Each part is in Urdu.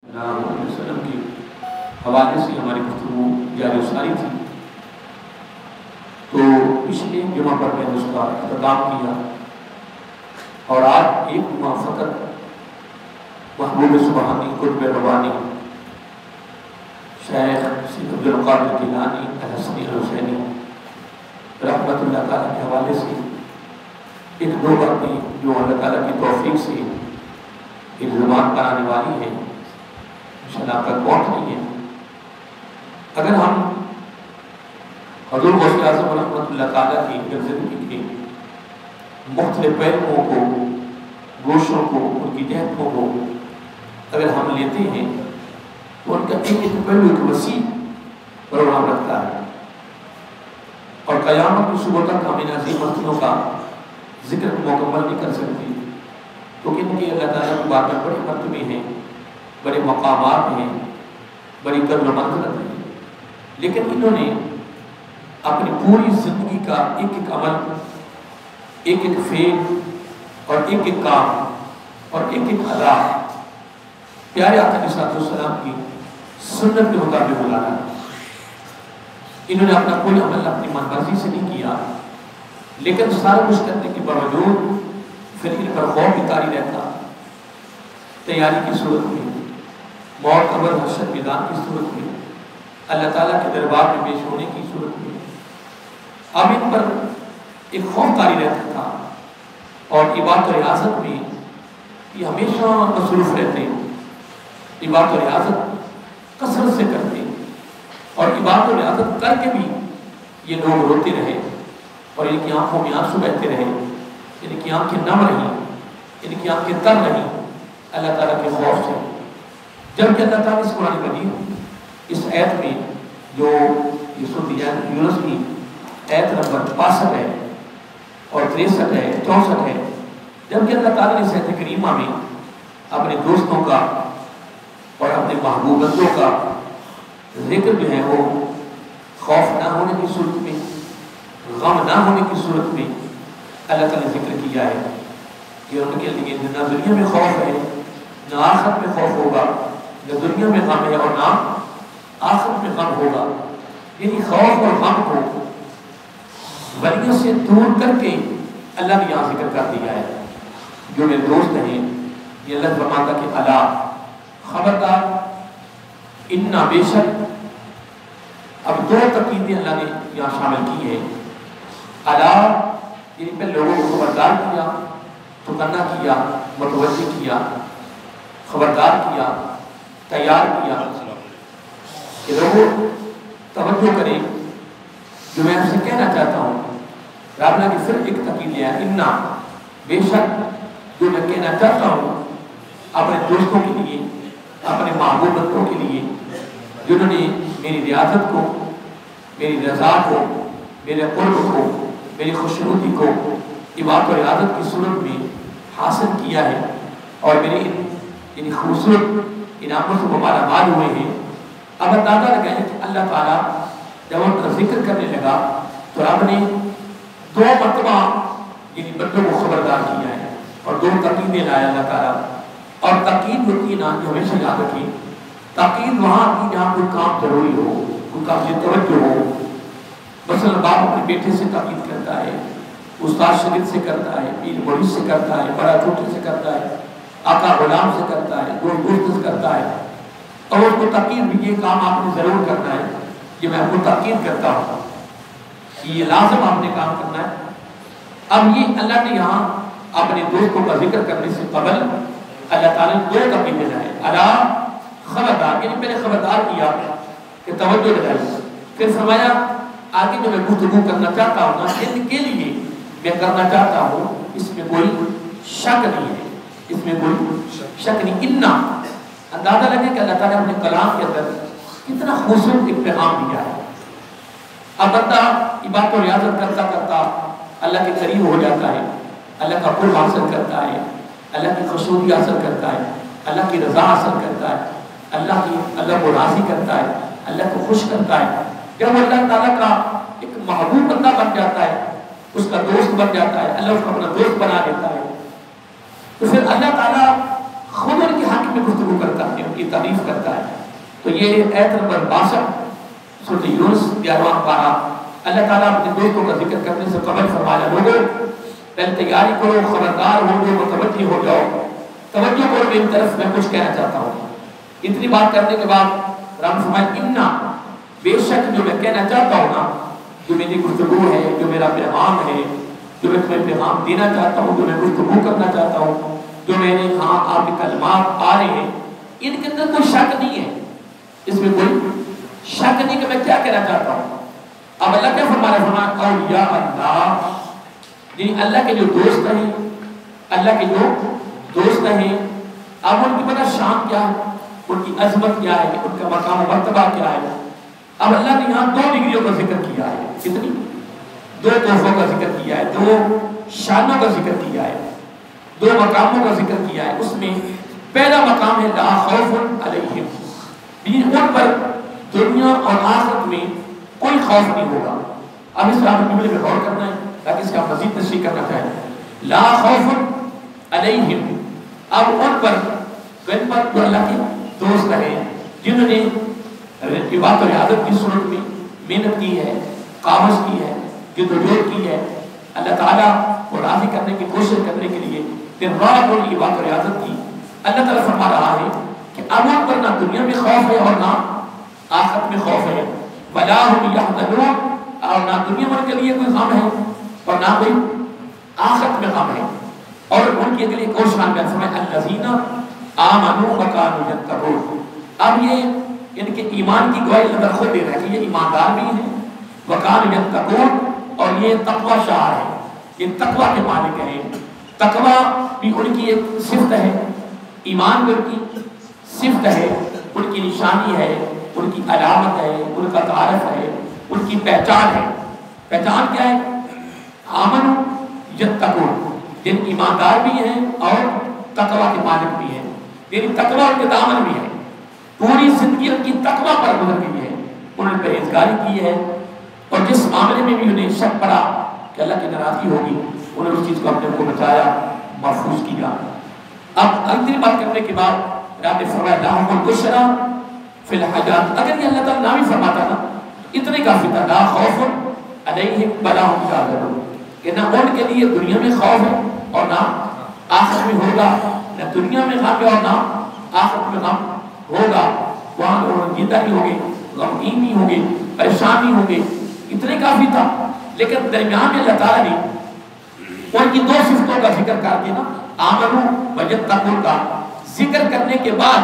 علیہ وسلم کے حوالے سے ہماری گفتگو جاری ساری تھی. تو پچھلے جمعہ پر میں نے اس کا اختتام کیا اور آج ایک جمعہ فقط محبوب سبحانی قطب ربانی شیخ سید عبدالقادر گیلانی الحسنی الحسینی رحمۃ اللہ تعالیٰ کے حوالے سے ایک دو باتیں جو اللہ تعالیٰ کی توفیق سے الزامات پر آنے والی ہے انشاءاللہ آپ تک پہنچ رہی ہے. اگر ہم حضور غوث اعظم رحمۃ اللہ تعالیٰ کی زندگی کے مختلف پہلوؤں کو گوشوں کو ان کی جہتوں کو اگر ہم لیتے ہیں تو ان کا ایک پہلو ایک وسیع پروگرام رکھتا ہے اور قیامت کی صبح تک ہم ان عظیم ہستیوں کا ذکر مکمل نہیں کر سکتے کیونکہ ان کی اللہ تعالیٰ کی بات میں بڑے مرتبے ہیں، بڑے مقامات ہیں، بڑی قدر و منزلت ہے. لیکن انہوں نے اپنی پوری زندگی کا ایک ایک عمل، ایک ایک فعل اور ایک ایک کام اور ایک ایک ادا پیارے آقا علیہ السلام کی سنت کے مطابق بلانا. انہوں نے اپنا کوئی عمل اپنی من مرضی سے نہیں کیا، لیکن سارا کچھ کرنے کے باوجود پھر ان پر خوف بھی طاری رہتا. تیاری کی صورت میں، موت قبر حشر میدان کی صورت میں، اللہ تعالیٰ کے دربار میں پیش ہونے کی صورت میں اب ان پر ایک خوف طاری رہتا تھا. اور عبادت و ریاضت میں یہ ہمیشہ مصروف رہتے، عبادت و ریاضت کثرت سے کرتے اور عبادت و ریاضت کر کے بھی یہ لوگ روتے رہے اور ان کی آنکھوں میں آنسو بہتے رہے، ان کی آنکھیں نم رہیں، ان کی آنکھیں تر رہیں اللہ تعالیٰ کے خوف سے. جبکہ اللہ تعالیٰ اس قرآن مجید اس آیت میں جو سورۃ یونس کی آیت نمبر 65 ہے اور 63 ہے 64 ہے، جبکہ اللہ تعالیٰ نے اس آیت کریمہ میں اپنے دوستوں کا اور اپنے محبوب بندوں کا ذکر جو ہے وہ خوف نہ ہونے کی صورت میں، غم نہ ہونے کی صورت میں اللہ تعالیٰ نے ذکر کیا ہے کہ ان کے لیے نہ دنیا میں خوف ہے نہ آخرت میں خوف ہوگا، نہ دنیا میں غم ہے اور نہ آخرت میں غم ہوگا. یعنی خوف اور غم کو ولیوں سے دور کر کے اللہ نے یہاں ذکر کر دیا ہے. جو میرے دوست ہیں یہ اللہ فرماتا کہ الا خبردار، انا بے شک، اب دو تقیدیں اللہ نے یہاں شامل کی ہے. الا یعنی پہ لوگوں کو خبردار کیا، چکنا کیا، متوجہ کیا، خبردار کیا، تیار کیا کہ لوگوں توجہ کریں جو میں آپ سے کہنا چاہتا ہوں. رابطہ کی صرف ایک تقید ہے انا بے شک، جو میں کہنا چاہتا ہوں اپنے دوستوں کے لیے، اپنے محبوب بندوں کے لیے جنہوں نے میری ریاضت کو، میری رضا کو، میرے قرب کو، میری خوشنودی کو عبادت و ریاضت کی صورت میں حاصل کیا ہے اور میری ان خوبصورت انعاموں سے مالا مال ہوئے ہیں. اب اندازہ لگائیں کہ اللہ تعالیٰ جب ان کا ذکر کرنے لگا تو رب نے دو مرتبہ یعنی بندوں کو خبردار کیا ہے اور دو تقیدیں لایا اللہ تعالیٰ. اور تقید ہوتی ہے نا، جو ہمیشہ یاد رکھیں، تقید وہاں کی جہاں کوئی کام ضروری ہو، کوئی کام سے توجہ ہو. مثلا باپ اپنے بیٹے سے تقید کرتا ہے، استاد شاگرد سے کرتا ہے، پیر مرید سے کرتا ہے، بڑا چھوٹے سے کرتا ہے، آقا غلام سے کرتا ہے، دوست سے کرتا ہے اور اس کو تقید بھی یہ کام آپ نے ضرور کرنا ہے، یہ میں آپ کو تقید کرتا ہوں، یہ لازم آپ نے کام کرنا ہے. اب یہ اللہ نے یہاں اپنے دوستوں کا ذکر کرنے سے قبل اللہ تعالیٰ نے دو تقیدیں لائے. الا خبردار، یعنی میں نے خبردار کیا کہ توجہ لگائی. پھر فرمایا آگے جو میں گفتگو کرنا چاہتا ہوں نا، ان کے لیے میں کرنا چاہتا ہوں، اس میں کوئی شک نہیں ہے، اس میں کوئی شک نہیں. انا اندازہ لگے کہ اللہ تعالیٰ نے اپنے کلام کے اندر کتنا خوبصورت ایک پیغام دیا ہے. اب بندہ عبادت و ریاضت کرتا کرتا اللہ کے قریب ہو جاتا ہے، اللہ کا قرب حاصل کرتا ہے، اللہ کی خوشنودی حاصل کرتا ہے، اللہ کی رضا حاصل کرتا ہے، اللہ کو راضی کرتا ہے، اللہ کو خوش کرتا ہے. جب اللہ تعالیٰ کا ایک محبوب بندہ بن جاتا ہے، اس کا دوست بن جاتا ہے، اللہ اس کو اپنا دوست بنا دیتا ہے، تو پھر اللہ تعالیٰ خود ان کے حق میں گفتگو کرتا ہے. ان کی تعریف کرتا ہے. تو یہ آیت نمبر 62 سورۃ یونس 11واں پارہ. اللہ تعالیٰ اپنے دوستوں کا ذکر کرنے سے قبل فرمایا لوگوں پہلے تیاری کرو، خبردار ہو جاؤ، متوجہ ہو جاؤ، توجہ کرو میری طرف، میں کچھ کہنا چاہتا ہوں. اتنی بات کرنے کے بعد رب فرمایا انا، بے شک جو میں کہنا چاہتا ہوں نا، جو میری گفتگو ہے، جو میرا پیغام ہے، جو میں تمہیں پیغام دینا چاہتا ہوں، جو میں گفتگو کرنا چاہتا ہوں، جو میرے ہاں آپ کے کلمات آ رہے ہیں، ان کے اندر کوئی شک نہیں ہے، اس میں کوئی شک نہیں کہ میں کیا کہنا چاہتا ہوں. اب اللہ کیا فرما رہا ہے؟ اولیاء اللہ، یعنی اللہ کے جو دوست ہیں، اللہ کے جو دوست ہیں، اب ان کی پتہ شان کیا ہے، ان کی عظمت کیا ہے، ان کا مقام و مرتبہ کیا ہے. اب اللہ نے یہاں 2 ڈگریوں کا ذکر کیا ہے. کتنی؟ 2 تحفوں کا ذکر کیا ہے، 2 شانوں کا ذکر کیا ہے، 2 مقاموں کا ذکر کیا ہے. اس میں پہلا مقام ہے لا خوف علیہم، یعنی ان پر دنیا اور آخرت میں کوئی خوف نہیں ہوگا. اب اس بات کو مجھے غور کرنا ہے تاکہ اس کا مزید تشریح کرنا چاہیں. لا خوف علیہم، اب ان پر جو اللہ کے دوست ہیں، جنہوں نے عبادت و عیادت کی صورت میں محنت کی ہے، قامش کی ہے، جدوجہد کی ہے، اللہ تعالیٰ کو راضی کرنے کی کوشش کرنے کے لیے دن رات ان عبادت و عیادت کی. اللہ تعالیٰ فرما رہا ہے کہ اب ان پر نہ دنیا میں خوف ہے اور نہ آخرت میں خوف ہے. وَلَا هُمْ يَحْزَنُونَ، اور نہ دنیا میں ان کے لیے کوئی غم ہے اور نہ کوئی آخرت میں غم ہے. اور ان کے لیے کوشش میں فرمایا الَّذِينَ آمَنُوا وَكَانُوا يَتَّقُونَ. اب یہ ان کے ایمان کی گواہی اللہ خود دے رہا ہے کہ یہ ایماندار بھی ہیں، وَكَانُوا يَتَّقُونَ، اور یہ تقوی شعار ہے، یہ تقوی کے مالک ہیں. تقوی بھی ان کی ایک صفت ہے، ایمان بھی ان کی صفت ہے، ان کی نشانی ہے، ان کی علامت ہے، ان کا تعارف ہے، ان کی پہچان ہے. پہچان کیا ہے؟ آمن یتقون، جن ایماندار بھی ہیں اور تقوی کے مالک بھی ہیں. یعنی تقوی ان کے دامن بھی ہے، پوری زندگی ان کی تقوی پر گزر گئی ہے، انہوں نے پرہیزگاری کی ہے، اور جس معاملے میں بھی انہیں شک پڑا کہ اللہ کی ناراضگی ہوگی، انہوں نے اس چیز کو اپنے کو بچایا، محفوظ کیا. اب اتنی بات کرنے کے بعد رب نے فرمایا لَهُمُ الْبُشْرَىٰ فِي الْحَيَاةِ. اگر یہ اللہ تعالیٰ نہ بھی فرماتا نا، اتنے کافی تھا. لا خوف علیہم ولا هم يحزنون، کہ نہ ان کے لیے دنیا میں خوف ہے اور نہ آخرت میں ہوگا، نہ دنیا میں غم ہے اور نہ آخرت میں غم ہوگا. وہاں لوگ زندہ نہیں ہوں گے، غمگین نہیں ہوں گے، پریشان نہیں ہوں گے. اتنے کافی تھا. لیکن درمیان میں اللہ تعالیٰ نے ان کی 2 صفتوں کا ذکر کر دیا نا، آمنوا ویتقون کا ذکر کرنے کے بعد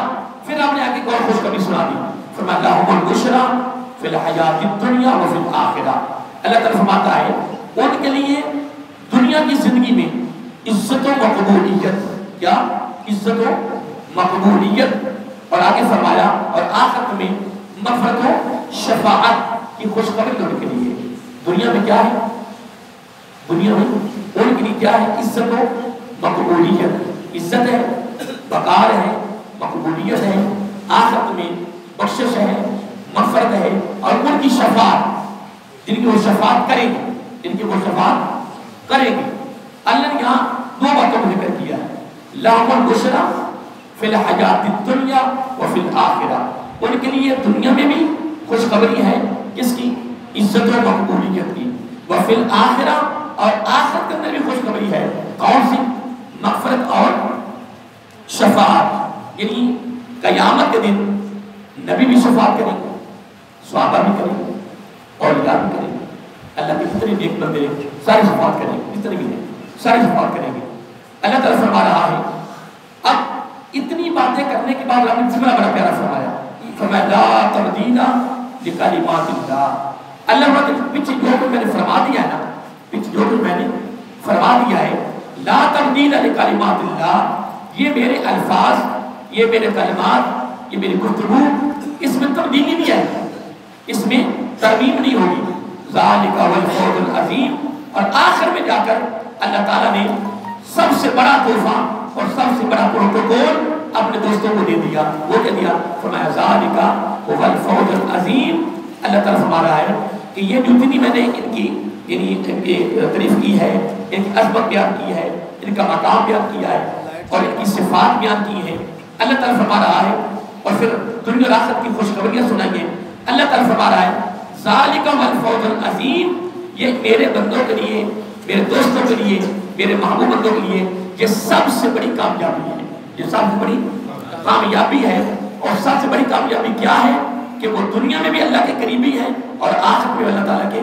پھر ہم نے آگے کو اور خوشخبری سنا دی. فرمایا لَهُمُ الْبُشْرَىٰ فِي الْحَيَاةِ الدُّنْيَا وَفِي الْآخِرَةِ. اللہ تعالیٰ فرماتا ہے ان کے لیے دنیا کی زندگی میں عزت و مقبولیت، کیا عزت و مقبولیت، اور آگے فرمایا اور آخرت میں مغفرت و شفاعت کی خوشخبری ان کے لیے. دنیا میں کیا ہے؟ دنیا میں ان کے لیے کیا ہے؟ عزت و مقبولیت. عزت ہے، وقار ہے، مقبولیت ہے. آخرت میں بخشش ہے، مغفرت ہے، اور ان کی شفاعت، جن کی وہ شفاعت کرے گی، جن کی وہ شفاعت کرے گی. اللہ نے یہاں 2 باتوں کا ذکر کیا ہے. لَهُمُ الْبُشْرَىٰ فِي الْحَيَاةِ الدُّنْيَا وَفِي الْآخِرَةِ. ان کے لیے دنیا میں بھی خوشخبری ہے، کس کی؟ عزت و مقبولیت کی. وَفِي الْآخِرَةِ، اور آخرت کے اندر بھی خوشخبری ہے. کون سی؟ مغفرت اور شفاعت. یعنی قیامت کے دن نبی بھی شفاعت کریں گے، صحابہ بھی کریں گے، اولیاء بھی کریں گے. اللہ کے کتنے نیک بندے سارے شفاعت کریں گے، جتنے بھی ہیں سارے شفاعت کریں گے. اللہ تعالیٰ فرما رہا ہے. اب اتنی باتیں کرنے کے بعد ہم نے بڑا پیارا فرمایا، فرمایا لا تبدیل لکلمات اللہ. اللہ نے پیچھے جو کچھ میں نے فرما دیا ہے نا، پیچھے جو کچھ میں نے فرما دیا ہے، لا تبدیل لکلمات اللہ، یہ میرے الفاظ، یہ میرے کلمات، یہ میری گفتگو، اس میں تبدیلی نہیں ہے، اس میں ترمیم نہیں ہوگی. ذالک والفوز العظیم. اور آخر میں جا کر اللہ تعالیٰ نے سب سے بڑا تحفہ اور سب سے بڑا پروٹوکول اپنے دوستوں کو دے دیا. وہ کیا دیا؟ فرمایا ذالک والفوز العظیم. اللہ تعالیٰ فرما رہا ہے کہ یہ جتنی میں نے ان کی یعنی ان کی تعریف کی ہے، ان کی عظمت بیان کی ہے، ان کا مقام بیان کیا ہے اور ان کی صفات بیان کی ہے. اللہ تعالیٰ فرما رہا ہے اور پھر دنیا اور آخرت کی خوشخبریاں سنائیے. اللہ تعالیٰ فرما رہا ہے ذالک والفوز العظیم، یہ میرے بندوں کے لیے، میرے دوستوں کے لیے، میرے محبوب بندوں کے لیے یہ سب سے بڑی کامیابی ہے. یہ سب سے بڑی کامیابی ہے. اور سب سے بڑی کامیابی کیا ہے کہ وہ دنیا میں بھی اللہ کے قریبی ہیں اور آخرت میں اللہ تعالیٰ کے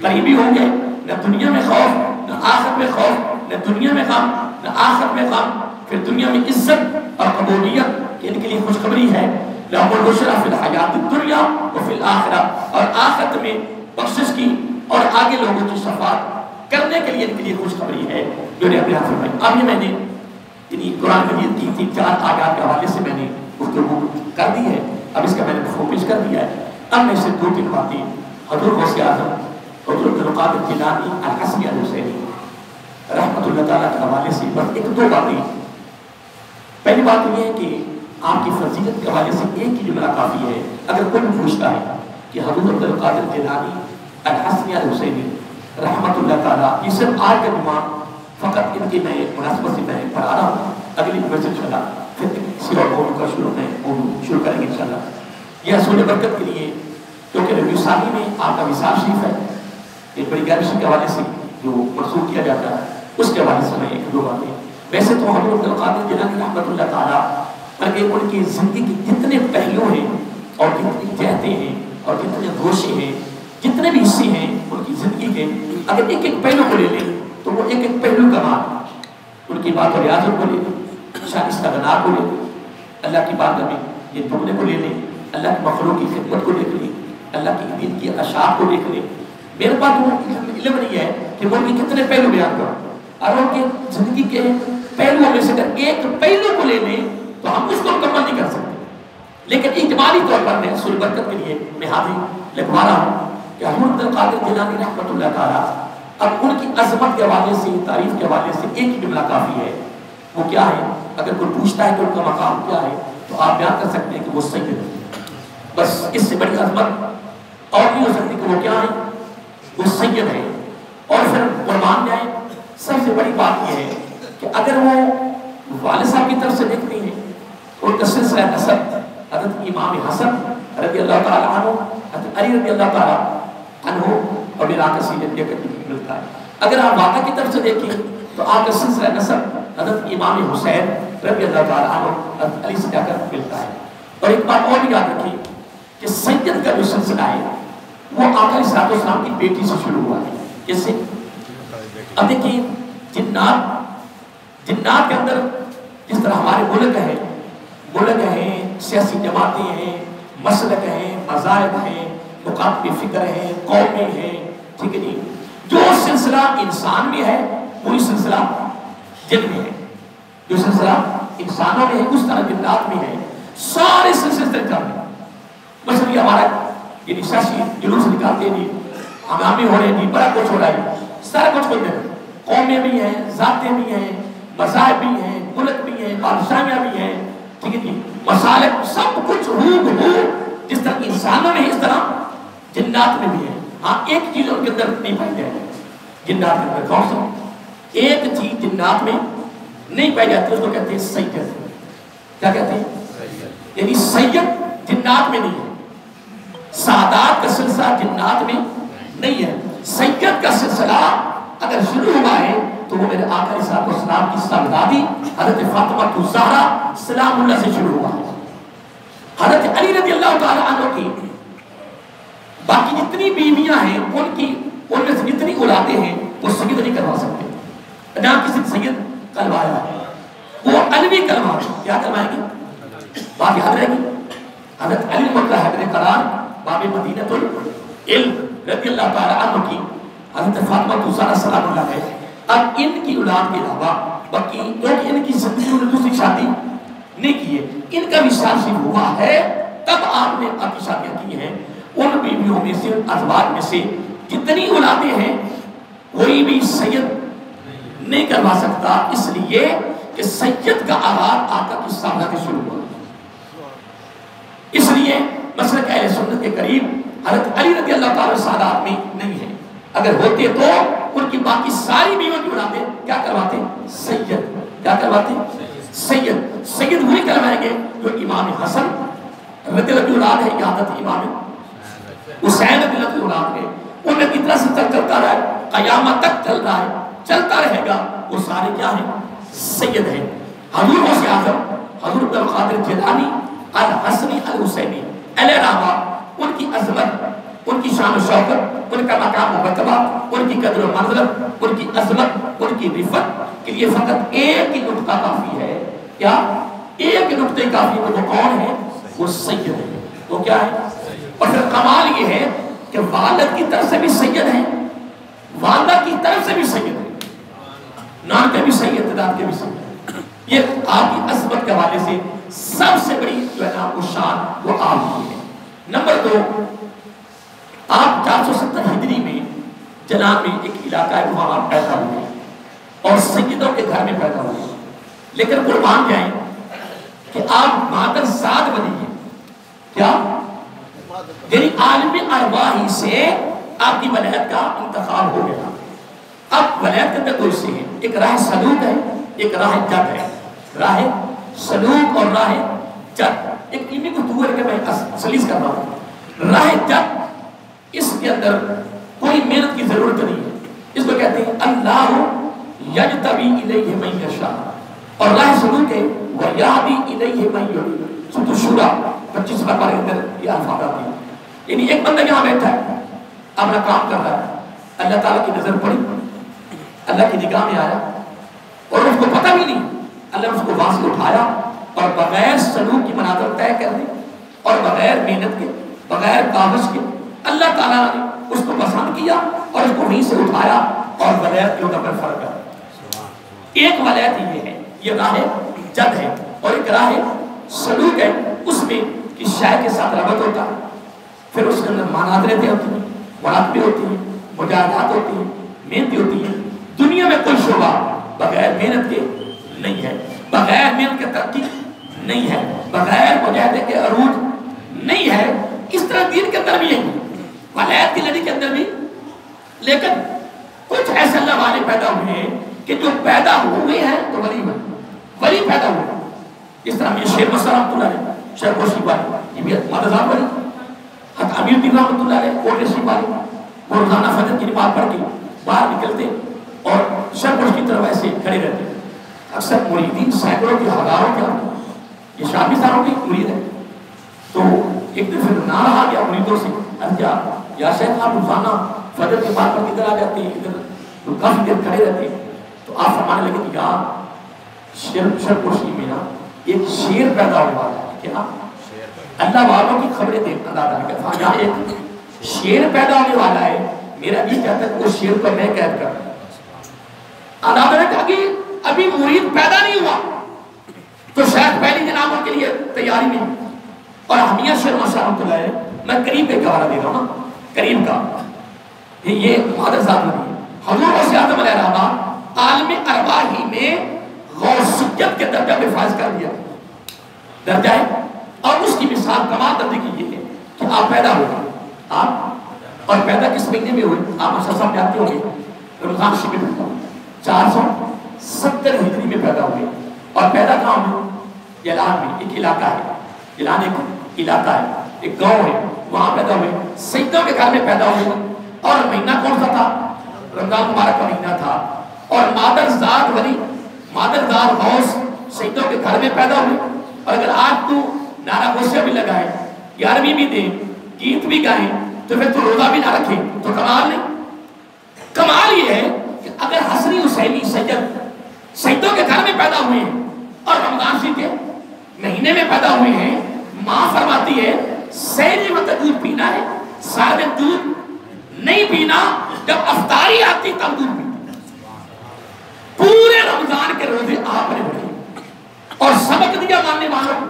قریبی ہوں گے. نہ دنیا میں خوف، نہ آخرت میں خوف، نہ دنیا میں غم، نہ آخرت میں غم. پھر دنیا میں عزت اور قبولیت ان کے لیے خوشخبری ہے. لهم البشرى في الحیات الدنیا وفی الآخرہ، اور آخرت میں بخشش کی اور آگے لوگوں کی شفاعت کرنے کے لیے ان کے لیے خوشخبری ہے جو نے اپنے ہاتھ فرمائی. اب یہ میں نے قرآن مجید کی 3-4 آیات کے حوالے سے میں نے گفتگو کر دی ہے. اب اس کا میں نے مفہوم پیش کر دیا ہے. اب میں سے 2-3 باتیں حضور غوث اعظم حضور عبد القادر جیلانی الحسنی الحسینی رحمۃ اللہ تعالیٰ کے حوالے سے بس 1-2 باتیں. پہلی بات یہ ہے کہ آپ کی فضیلت کے حوالے سے ایک ہی جملہ کافی ہے. اگر کوئی پوچھتا ہے کہ حضور عبد القادر جیلانی الحسنی الحسینی رحمۃ اللہ تعالیٰ، یہ صرف آج کا جمعہ فقط ان کی میں مناسبت سے میں پڑھا رہا ہوں. اگلی جمعے سے انشاءاللہ پھر کسی اور موضوع کا شروع کریں گے انشاءاللہ. یہ حصول برکت کے لیے کیونکہ ربیع ثانی میں آپ کا وصال شریف ہے، ایک بڑی گرشی کے حوالے سے جو منسوخ کیا جاتا ہے اس کے حوالے سے میں 1-2 باتیں. ویسے تو حضور عبد القادر جیلانی رحمۃ اللہ تعالیٰ بلکہ ان کی زندگی کے جتنے پہلو ہیں اور جتنی جہتیں ہیں اور جتنے گوشے ہیں، جتنے بھی حصے ہیں ان کی زندگی کے، اگر ایک پہلو کو لے لیں تو وہ ایک پہلو کا مان. ان کی بات اور ریاضت کو لے لیں، شان استغنا کو لے لیں، اللہ کی بات میں یہ دگنے کو لے لیں، اللہ کی مخلوق کی خدمت کو دیکھ لیں، اللہ کی دین کی اشعار کو دیکھ لیں. میرے پاس وہ علم نہیں ہے کہ وہ ان کے کتنے پہلو بیان کروں، اور ان کی زندگی کے پہلوؤں میں سے اگر ایک پہلو کو لے لیں تو ہم اس کو مکمل نہیں کر سکتے. لیکن اجمالی طور پر میں حصول برکت کے لیے میں حاضر لکھوا رہا ہوں کہ حضور عبد القادر جیلانی رحمۃ اللہ تعالیٰ، اب ان کی عظمت کے حوالے سے، تعریف کے حوالے سے ایک ہی جملہ کافی ہے. وہ کیا ہے؟ اگر کوئی پوچھتا ہے کہ ان کا مقام کیا ہے تو آپ بیان کر سکتے ہیں کہ وہ سید ہے. بس اس سے بڑی عظمت اور نہیں ہو سکتی کہ وہ کیا ہے، وہ سید ہے. اور پھر قربان جائیں، سب سے بڑی بات یہ ہے کہ اگر وہ والد صاحب کی طرف سے دیکھتے ہیں ان کا سلسلہ نسب حضرت امام حسن رضی اللہ تعالیٰ عنہ، حضرت علی رضی اللہ تعالیٰ عنہ اور میرا آقا سید ملتا ہے. اگر آپ واقع کی طرف سے دیکھیں تو آپ کا سلسلہ نسب حضرت امام حسین رضی اللہ تعالیٰ عنہ حضرت علی سے جا کر ملتا ہے. اور ایک بات اور بھی یاد رکھیں کہ سید کا جو سلسلہ ہے وہ آقا علیہ السلام کی بیٹی سے شروع ہوا ہے. جس سے اب دیکھیں جنات کے اندر جس طرح ہمارے ملک ہیں، سیاسی جماعتیں ہیں، مسلک ہیں، مذاہب ہیں، نقاط فکر ہیں، قومیں ہیں، ٹھیک ہے جی. جو سلسلہ انسان میں ہے وہی سلسلہ جن میں ہے. جو سلسلہ انسانوں میں ہے اس طرح جنات میں ہے. سارے سلسلے چل رہے ہیں. مثلا یہ ہمارا یہ سیاسی جلوس نکالتے ہیں جی، ہنگامے ہو رہے ہیں جی، بڑا کچھ ہو رہا ہے، سارا کچھ بولتے ہیں. قومیں بھی ہیں، ذاتیں بھی ہیں، مذاہب بھی ہیں، ملک بھی ہیں، بادشاہیاں بھی ہیں، ٹھیک ہے جی، مسالک سب کچھ جس طرح انسانوں میں اس طرح جنات میں بھی ہے. ہاں ایک چیز ان کے اندر نہیں پائی جائے جنات کے اندر. کون سا؟ ایک چیز جنات میں نہیں پائی جاتی، اس کو کہتے ہیں سید. کیا کہتے ہیں؟ یعنی سید جنات میں نہیں ہے. سعادات کا سلسلہ جنات میں نہیں ہے. سید کا سلسلہ اگر شروع ہوا ہے تو وہ میرے آقا علیہ السلام کی صاحبزادی حضرت فاطمہ الزہرا سلام اللہ سے شروع ہوا ہے. حضرت علی رضی اللہ تعالیٰ عنہ کی باقی جتنی بیویاں ہیں ان میں سے جتنی اولادیں ہیں وہ سید نہیں کروا سکتے. نہ کسی سید کلوایا وہ علوی کلمہ. کیا کلمائیں گے؟ بات یاد رہے گی. حضرت علی مطلع حیدر قرار باب مدینۃ العلم رضی اللہ تعالیٰ عنہ کی حضرت فاطمہ الزہرا سلام اللہ ہے. اب ان کی اولاد کے علاوہ باقی کیونکہ ان کی زندگی میں دوسری شادی نہیں کی ہے، ان کا بھی شادی ہوا ہے تب آپ نے آپ کی شادیاں کی ہیں. ان بیویوں میں سے، ازواج میں سے جتنی اولادیں ہیں کوئی بھی سید نہیں کروا سکتا، اس لیے کہ سید کا آغاز آقا کی صحابہ سے شروع ہوا. اس لیے مسلک اہل سنت کے قریب حضرت علی رضی اللہ تعالیٰ سعادات میں نہیں ہے. اگر ہوتے تو ان کی باقی ساری بیویوں کی اولادیں کیا کرواتے؟ سید. کیا کرواتے؟ سید. سید وہی کروائیں گے جو امام حسن رضی اللہ کی اولاد ہے یہ عادت امام حسین رضی اللہ کی اولاد ہے، انہیں کتنا سے چلتا رہا ہے، قیامت تک چل رہا ہے، چلتا رہے گا، وہ سارے کیا ہیں؟ سید ہیں۔ حضور غوث اعظم حضور عبد القادر جیلانی الحسنی الحسینی علیہ رحمہ، ان کی عظمت، ان کی شان و شوکت، ان کا مقام و مرتبہ، ان کی قدر و منزلت، ان کی عظمت، ان کی رفت کے لیے فقط ایک ہی نقطہ کافی ہے۔ کیا؟ ایک نقطہ کافی ہے۔ وہ کون ہے؟ وہ سید ہے۔ وہ کیا ہے؟ اور پھر کمال یہ ہے کہ والد کی طرف سے بھی سید ہیں، والدہ کی طرف سے بھی سید ہیں، نام کے بھی سید، ابتداء کے بھی سید ہیں۔ یہ آپ کی عظمت کے حوالے سے سب سے بڑی جو ہے نا وہ شان وہ آپ کی ہے۔ نمبر 2، آپ 470 ہجری میں جناب میں ایک علاقہ ہے وہاں آپ پیدا ہوئے اور سیدوں کے گھر میں پیدا ہوئے، لیکن قربان جائیں کہ آپ مادر زاد بنی ہیں۔ کیا؟ یعنی عالم ارواحی سے آپ کی ولایت کا انتخاب ہو گیا۔ اب ولایت کے اندر دو حصے ہیں، ایک راہ سلوک ہے، ایک راہ جد ہے۔ راہ سلوک اور راہ جد ایک علمی گفتگو ہے کہ میں سلیس کر رہا ہوں۔ راہ جد اس کے اندر کوئی محنت کی ضرورت نہیں ہے، اس کو کہتے ہیں اللہ یجتبی الیہ من یشاء، اور راہ سلوک ہے ویہدی الیہ من یونیب۔ سورۃ الشورى 25 بار کے اندر یہ الفاظ آتے ہیں۔ یعنی ایک بندہ یہاں بیٹھا ہے، اپنا کام کر رہا ہے، اللہ تعالیٰ کی نظر پڑی، اللہ کی نگاہ میں آیا اور اس کو پتہ بھی نہیں، اللہ نے اس کو وہاں سے اٹھایا اور بغیر سلوک کی منازل طے کر دی اور بغیر محنت کے، بغیر کاغذ کے اللہ تعالیٰ نے اس کو پسند کیا اور اس کو وہیں سے اٹھایا اور ولایت کے اوپر فرق ہے۔ ایک ولایت یہ ہے، یہ راہ جد ہے، اور ایک راہ سلوک ہے، اس میں کہ شاہ کے ساتھ ربط ہوتا ہے، پھر اس کے اندر مناظرتیں ہوتی ہیں، مراقبے ہوتی ہیں، مجاہدات ہوتی ہیں، محنت ہوتی ہیں۔ دنیا میں کوئی شعبہ بغیر محنت کے نہیں ہے، بغیر محنت کے ترقی نہیں ہے، بغیر مجاہدے کے عروج نہیں ہے۔ اس طرح دین کے اندر بھی ہے، ولایت کی لڑی کے اندر بھی، لیکن کچھ ایسے اللہ والے پیدا ہوئے ہیں کہ جو پیدا ہوئے ہیں تو ولی پیدا ہوئے۔ اس طرح میں شیخ مسلم رحمۃ اللہ علیہ، شیخ خوشی والے، یہ بھی مدرسہ ولی، حضرت امیر الدین رحمۃ اللہ علیہ کوٹ رشید والے، وہ روزانہ فجر کی نماز پڑھ کے باہر نکلتے اور شرکش کی طرف ایسے کھڑے رہتے۔ اکثر مریدین سینکڑوں کی ہزاروں کے آتے، یہ شامی ساروں کی مرید ہے، تو ایک دن پھر نہ رہا گیا مریدوں سے، یا شیخ آپ روزانہ فجر کے بعد پر کدھر آ جاتے ہیں، ادھر تو کافی دیر کھڑے رہتے ہیں، تو آپ فرمانے لگے کہ یار شرکشی میں نا ایک شیر پیدا ہونے والا ہے۔ کیا؟ اللہ والوں کی خبریں دیکھنا اندازہ نہیں کرتا، یہاں ایک شیر پیدا ہونے والا ہے، میرا بھی چاہتا ہے کہ اس شیر کو میں قید کر دوں۔ اندازہ نے کہا کہ ابھی مرید پیدا نہیں ہوا تو شاید پہلی جنابوں کے لیے تیاری نہیں، اور ہمیہ شیر مشاہد اللہ ہے، میں قریب کا حوالہ دے رہا ہوں نا، قریب کا یہ مادر ذات نہیں ہے۔ حضور غوث اعظم علیہ رحمہ عالم ارواحی میں غوثیت کے درجہ پہ فائز کر دیا درجہ ہے، اور اس کی مثال کمال درجے کی یہ ہے کہ آپ پیدا ہوئے، آپ اور پیدا کس مہینے میں ہوئے؟ آپ اچھا سب جانتے ہوں گے، رمضان شریف میں 470 ہجری میں پیدا ہوئے، اور پیدا کہاں ہوئے؟ جیلان میں، ایک علاقہ ہے، جیلان ایک علاقہ ہے، ایک گاؤں ہے، وہاں پیدا ہوئے، سیدوں کے گھر میں پیدا ہوئے، اور مہینہ کون سا تھا؟ رمضان مبارک کا مہینہ تھا، اور مادر زاد ولی، مادر زاد غوث سیدوں کے گھر میں پیدا ہوئے۔ اور اگر آج تو نعرہ غوثیہ بھی لگائے، 11ویں بھی دیں، گیت بھی گائیں، تو پھر تو روزہ بھی نہ رکھیں تو کمال نہیں۔ کمال یہ ہے کہ اگر حسنی حسینی سیدوں کے گھر میں پیدا ہوئے ہیں اور رمضان شریف کے مہینے میں پیدا ہوئے ہیں، ماں فرماتی ہے سحری وقت دودھ پینا ہے، سارے دودھ نہیں پینا، جب افطاری آتی تب دودھ پینا۔ پورے رمضان کے روزے آپ نے رکھے اور سبق دیا ماننے والوں،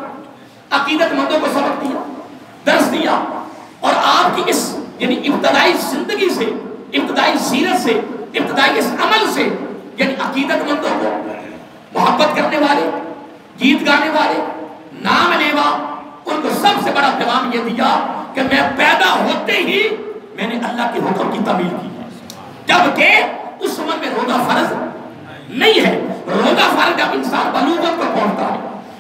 عقیدت مندوں کو سبق دیا، درس دیا، اور آپ کی اس یعنی ابتدائی زندگی سے، ابتدائی سیرت سے، ابتدائی اس عمل سے، یعنی عقیدت مندوں کو محبت کرنے والے، گیت گانے والے، نام لیوا، ان کو سب سے بڑا پیغام یہ دیا کہ میں پیدا ہوتے ہی میں نے اللہ کے حکم کی تعمیل کی ہے، جبکہ اس عمر میں روزہ فرض نہیں ہے۔ روزہ فرض جب انسان بلوغت کو پہنچتا ہے،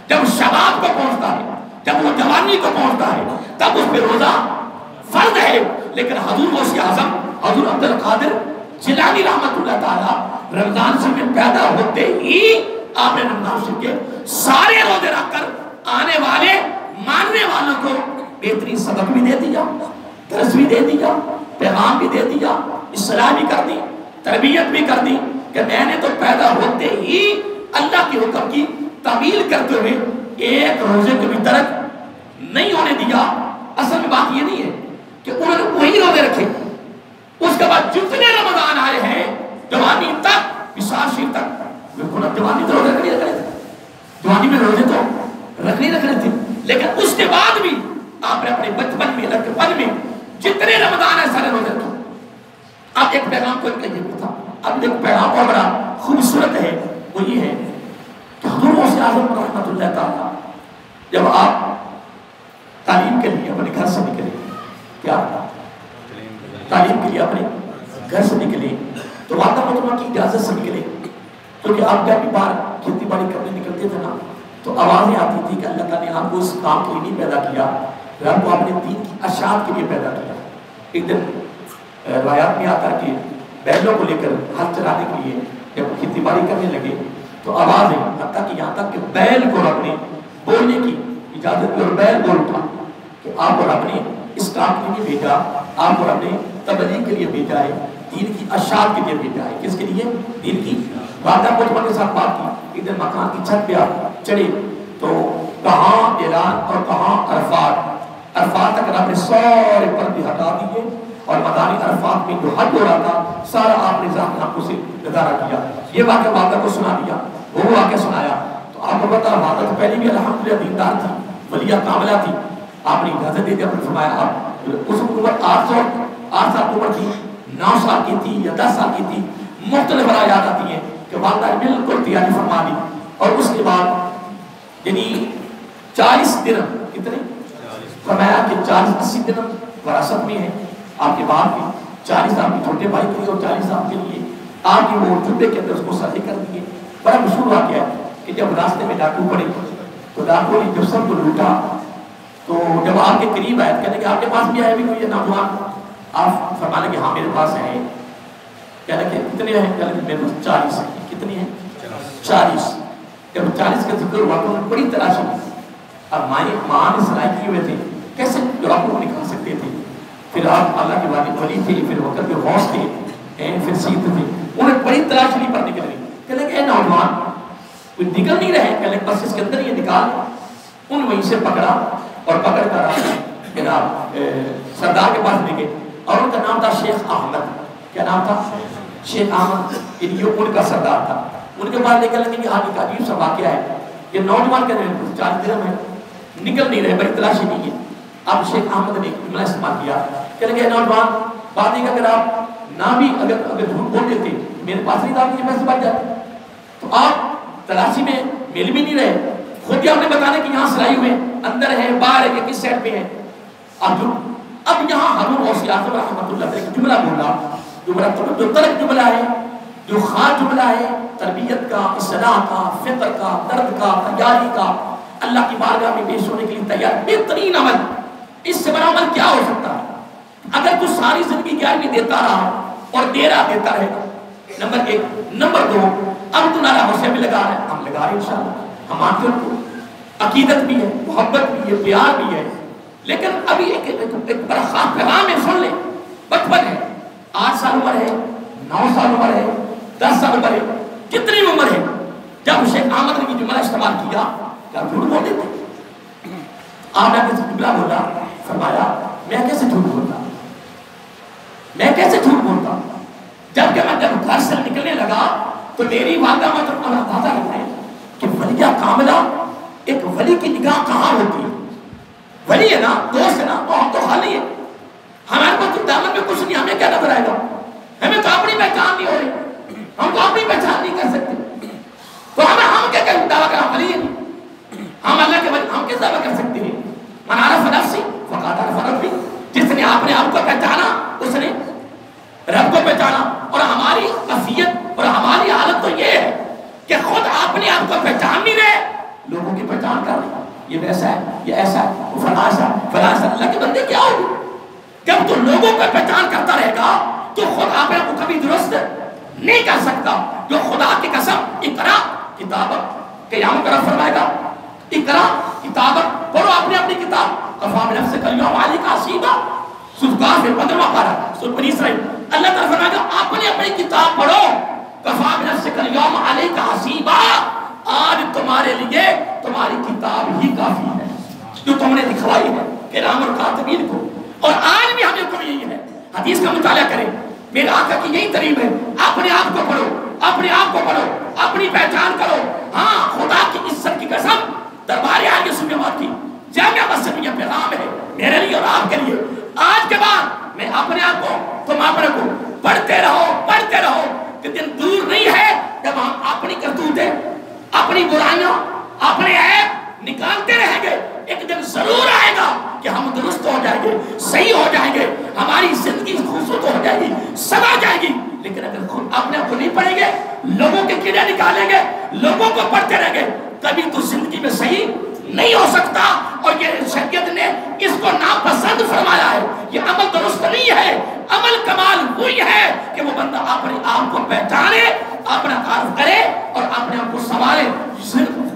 جب شباب کو پہنچتا ہے، جب وہ جوانی کو پہنچتا ہے تب اس پہ روزہ فرض ہے. لیکن حضور غوث اعظم حضور عبد القادر جیلانی رحمت اللہ تعالی رمضان شریف میں پیدا ہوتے ہی آپ نے رمضان شریف کے سارے روزے رکھ کر آنے والے ماننے والوں کو بہترین سبق بھی دے دیا, درس بھی دے دیا, پیغام بھی دے دیا, اصلاح بھی کر دی, تربیت بھی کر دی کہ میں نے تو پیدا ہوتے ہی اللہ کے حکم کی تعمیل کرتے ہوئے ایک روزے کو بھی ترک نہیں ہونے دیا. اصل میں بات یہ نہیں ہے کہ انہوں نے وہی روزے رکھے, اس کے بعد جتنے رمضان آئے ہیں جوانی تک وصال شریف تک جوانی تو روزے رکھنے تھے, جوانی میں روزے تو رکھنے تھے, لیکن اس کے بعد بھی آپ نے اپنے بچپن میں لڑکپن میں جتنے رمضان ہے سارے روزے رکھے. اب ایک پیغام کو یہ بھی تھا, اب ایک پیغام اور بڑا خوبصورت ہے, وہ یہ ہے کہ حضور غوث اعظم رحمۃ اللہ تعالیٰ جب آپ تعلیم کے لیے اپنے گھر سے نکلے, کیا تعلیم کے لیے اپنے گھر سے نکلے تو والدہ محترمہ کی اجازت سے نکلے, کیونکہ آپ جب بھی باہر کھیتی باڑی کرنے نکلتے تھے نا تو آوازیں آتی تھی کہ اللہ تعالیٰ نے آپ کو اس کام کے لیے نہیں پیدا کیا, آپ کو اپنے دین کی اشاعت کے لیے پیدا کیا. ایک دن روایات میں آتا کہ بیلوں کو لے کر ہل چلانے کے لیے جب کھیتی باڑی کرنے لگے تو آوازیں حتیٰ کہ یہاں تک کہ بیل کو اپنے بولنے کی اجازت دی اور بیل بول اٹھا کہ آپ اور اپنے اس کام کے لیے بھیجا, آپ اور اپنے تبلیغ کے لیے بھیجا ہے, دین کی اشاعت کے لیے بھیجا ہے. کس کے لیے؟ دین کی. والدہ محترمہ کے ساتھ بات کی, ایک دن مکان کی چھت پہ آپ چڑھے تو کہاں اعلان اور کہاں عرفات تک آپ نے سارے پردے ہٹا دیے اور مدانی عرفات میں جو حج ہو رہا تھا سارا آپ نے ذاتی آنکھوں سے نظارہ کیا. یہ واقعہ والدہ کو سنا دیا, وہ واقعہ سنایا تو آپ کو پتا والدہ تو پہلے بھی الحمدللہ دیندار تھی, ولیہ کاملہ تھی. آپ نے اجازت دے دی, آپ نے فرمایا آپ اس عمر 8 سال کی عمر تھی, 9 سال کی تھی یا 10 سال کی تھی, مختلف یاد آتی ہیں کہ والدہ نے بالکل تیاری فرما دی. اور اس کے بعد یعنی 40 درہم, کتنے فرمایا کہ 40-80 درہم وراثت میں ہے آپ کے بعد بھی, 40 آپ کے چھوٹے بھائی کے لیے اور 40 آپ کے لیے. آپ کی وہ جبے کے اندر اس کو سردی کر دیے. بڑا مشہور واقعہ ہے کہ جب راستے میں ڈاکو پڑے تو ڈاکو نے جب سب کو لوٹا تو جب آپ کے قریب آئے کہنے کہ آپ کے پاس بھی آئے بھی کوئی نوجوان, آپ فرمانے کہ ہاں میرے پاس ہے. کہنے کہ کتنے ہیں؟ کہنے کہ میرے پاس 40 ہیں. کتنی ہیں؟ 40. جب 40 کا ذکر ہوا تو بڑی تلاشی. اب ماں نے سلائی کیے ہوئے تھے, کیسے جواب کو نکال سکتے تھے؟ پھر آپ اللہ کے ولی تھے, پھر وقت کے غوث تھے, پھر سید تھے, انہیں بڑی تلاش نہیں پر نکل رہی. کہنے کہ اے نوجوان کوئی نکل نہیں رہے, کہنے کہ بس اس کے اندر یہ نکال. ان وہیں سے پکڑا اور پکڑ کر جناب سردار کے پاس لے گئے اور ان کا نام تھا شیخ احمد. کیا نام تھا؟ شیخ احمد. یہ ان کا سردار تھا. ان کے پاس لے کر لگے کہ آگے کا عجیب سا واقعہ ہے, یہ نوجوان کہنے ہیں 40 درہم ہے, نکل نہیں رہے, بڑی تلاشی نہیں ہے. اب شیخ احمد نے جملہ استعمال کیا, کہنے کہ نوجوان بات نہیں کہ اگر آپ نہ بھی اگر جھوٹ بول دیتے میرے پاس نہیں تھا آپ کے پیسے بچ جاتے, تو آپ تلاشی میں مل بھی نہیں رہے. خود ہی آپ نے بتانے کہ یہاں سلائی ہوئے اندر ہے باہر ہے, کس سائڈ پہ ہے. اب یہاں حضور غوث اعظم رحمۃ اللہ علیہ جملہ بولا, جو ترک جملہ ہے, جو خاص جملہ ہے, تربیت کا, اصلاح کا, فکر کا, درد کا, تیاری کا, اللہ کی بارگاہ میں پیش ہونے کے لیے تیار, بہترین عمل. اس سے بڑا عمل کیا ہو سکتا ہے؟ اگر تو ساری زندگی گیارہویں دیتا رہا اور دیتا رہے گا, نمبر 1. نمبر 2, اب تو نعرہ حسین بھی لگا رہے ہیں, ہم لگا رہے ہیں انشاءاللہ, ہم مانتے ہیں, عقیدت بھی ہے, محبت بھی ہے, پیار بھی ہے, لیکن ابھی ایک بڑا خاص پیغام ہے, سن لیں. بچپن ہے, 8 سال عمر ہے, 9 سال عمر ہے, 10 سال عمر ہے, کتنی عمر ہے. جب شیخ احمد نے جملہ استعمال کیا, کیا جھوٹ بول دیتے؟ آپ نے کسی جملہ بولا, فرمایا میں کیسے جھوٹ بولتا, میں کیسے جھوٹ بولتا. جب گھر سے نکلنے لگا تو میری والدہ محترمہ اندازہ لگائے کہ ولیہ کاملہ, ایک ولی کی نگاہ کہاں ہوتی ہے. ولی ہے نا, دوست ہے نا, تو ہم تو خالی ہیں, ہمارے پاس تو دامن میں کچھ نہیں, ہمیں کیا نظر آئے گا, ہمیں تو اپنی پہچان نہیں ہو رہی, ہم تو اپنی پہچان نہیں کر سکتے, تو ہم کیا کریں دعویٰ کر ہم ولی ہیں, ہم اللہ کے ولی, ہم کس دعویٰ کر سکتے ہیں. من عرف نفسی فقد عرف ربی, جس نے اپنے آپ کو پہچانا اس نے رب کو پہچانا. اور ہماری وصیت اور ہماری حالت تو یہ ہے کہ خود اپنے آپ کو پہچان نہیں رہے, لوگوں کی پہچان کر رہے. یہ ویسا ہے یہ ایسا ہے، وہ فلاں ایسا، فلاں ایسا۔ اللہ کے بندے کیا ہوگی جب تو لوگوں کو پہچان کرتا رہے گا تو خدا اپنے کو کبھی درست نہیں کر سکتا۔ جو خدا کی قسم، اقرا کتاب قیامت کا فرمائے گا، اقرا کتاب پڑھو اپنی اپنی کتاب، کفا بنفسک الیوم علیک حسیبا، سورۃ کہف 15واں پارہ، سورۃ بنی اسرائیل۔ اللہ تعالیٰ فرمائے گا اپنی اپنی کتاب پڑھو، کفا بنفسک الیوم علیک حسیبا، آج تمہارے لیے تمہاری کتاب ہی کافی ہے جو تم نے دکھوائی ہے کرام اور کاتبین کو۔ اور آج بھی ہمیں حکم یہی ہے، حدیث کا مطالعہ کریں، میرے آقا کی یہی تعلیم ہے، اپنے آپ کو پڑھو، اپنے آپ کو پڑھو، اپنی پہچان کرو۔ ہاں خدا کی عزت کی قسم، دربار عالیہ سلیمان کی جامعہ مسجد میں یہ پیغام ہے میرے لیے اور آپ کے لیے، آج کے بعد میں اپنے آپ کو، تم اپنے کو پڑھتے رہو کہ دن دور نہیں ہے جب ہم اپنی کرتوتیں، اپنی برائیاں، اپنے عیب نکالتے رہیں گے۔ ایک دن ضرور آئے گا کہ ہم درست ہو جائیں گے، صحیح ہو جائیں گے، ہماری زندگی خوبصورت ہو جائے گی، سما جائے گی۔ لیکن اگر خود اپنے آپ کو نہیں پڑھیں گے، لوگوں کے کیڑے نکالیں گے، لوگوں کو پڑھتے رہیں گے، کبھی تو زندگی میں صحیح نہیں ہو سکتا۔ اور یہ شریعت نے اس کو ناپسند فرمایا ہے، یہ عمل درست نہیں ہے۔ عمل کمال وہی ہے کہ وہ بندہ اپنے آپ کو پہچانے، اپنا تعارف کرے اور اپنے آپ کو سنوارے۔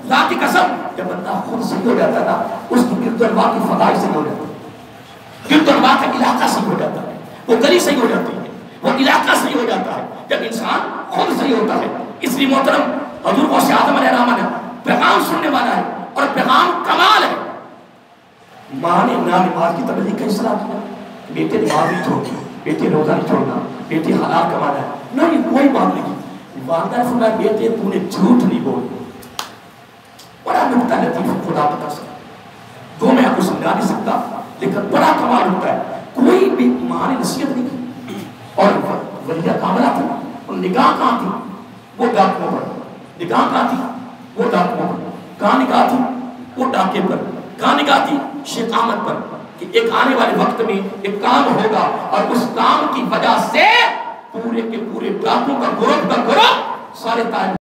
ذات کی قسم، جب بندہ خود صحیح ہو جاتا ہے نا، اس کی گرد و نواح کی فضائی صحیح ہو جاتی ہے، گرد و نواح کا علاقہ صحیح ہو جاتا ہے، وہ گلی صحیح ہو جاتی ہے، وہ علاقہ صحیح ہو جاتا ہے جب انسان خود صحیح ہوتا ہے۔ اس لیے محترم حضور غوث اعظم علیہ الرحمہ نے پیغام سننے والا ہے اور پیغام کمال ہے۔ ماں نے نماز کی تبلیغ کا اصلاح کیا، بیٹے نماز نہیں چھوڑنا، بیٹے روزہ نہیں چھوڑنا، بیٹے حلال کمانا ہے، نہیں کوئی بات نہیں۔ والدہ نے فرمایا بیٹے تو نے جھوٹ نہیں بولی۔ بڑا نکتہ لطیف خدا بتا سکتا، جو میں آپ کو سمجھا نہیں سکتا، لیکن بڑا کمال ہوتا ہے۔ کوئی بھی ماں نے نصیحت نہیں کی، اور ولیہ کاملہ تھی، اور نگاہ کہاں تھی؟ وہ ڈاکوں پر۔ نگاہ کہاں تھی؟ وہ ڈاکوں پر۔ کہاں نگاہ تھی؟ وہ ڈاکے پر۔ کہاں نگاہ تھی؟ شقامت پر، کہ ایک آنے والے وقت میں ایک کام ہوگا اور اس کام کی وجہ سے پورے کے پورے ڈاکوں کا گروپ سارے تائب